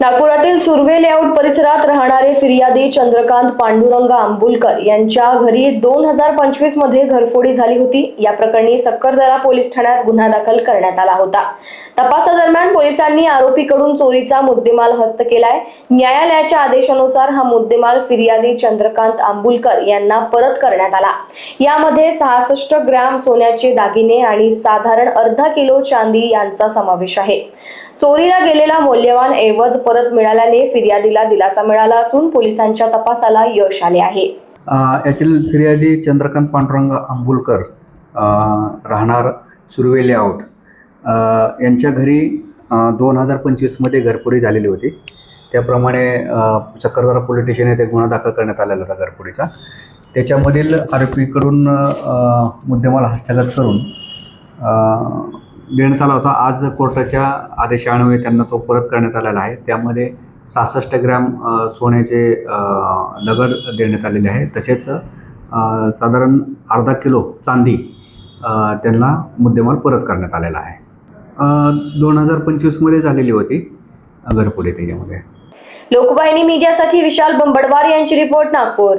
नागपुरातील सुर्वे लेआउट परिसरात राहणारे फिर्यादी चंद्रकांत पांडुरंग आंबुलकर यांच्या घरी 2025 मध्ये घरफोडी झाली होती। या प्रकरणी सक्करदरा पोलीस ठाण्यात गुन्हा दाखल करण्यात आला होता। तपासादरम्यान पोलिसांनी आरोपीकडून चोरीचा मुद्देमाल हस्त केलाय। न्यायालयाच्या आदेशानुसार हा मुद्देमाल फिर्यादी चंद्रकांत आंबुलकर यांना परत करण्यात आला। यामध्ये 66 ग्रॅम सोन्याचे दागिने आणि साधारण अर्धा किलो चांदी यांचा समावेश आहे। चोरीला गेलेला मौल्यवान ऐवज परत मिळाल्याने फिर्यादीला दिलासा मिळाला असून पोलिसांच्या तपासाला यश आले आहे। यातील फिर्यादी चंद्रकांत पांडुरंग आंबुलकर राहणार सुर्वे लेआउट यांच्या घरी 2025 मध्ये घरफोडी झालेली होती। त्याप्रमाणे सक्करदरा पोलीस स्टेशन येथे गुन्हा दाखल करण्यात आलेला होता घरफोडीचा। त्याच्यामधील आरोपीकडून मुद्देमाल हस्तगत करून देण्यात आला होता। आज कोर्टाच्या आदेशान्वये त्यांना तो परत करण्यात आलेला आहे। त्यामध्ये 66 ग्रॅम सोन्याचे दगड देण्यात आलेले आहे। तसेच साधारण अर्धा किलो चांदी त्यांना मुद्देमाल परत करण्यात आलेला आहे। 2025 मध्ये झालेली होती घरफोडी। त्याच्यामध्ये लोकवाहिनी मीडियासाठी विशाल बंबडवार यांची रिपोर्ट, नागपूर।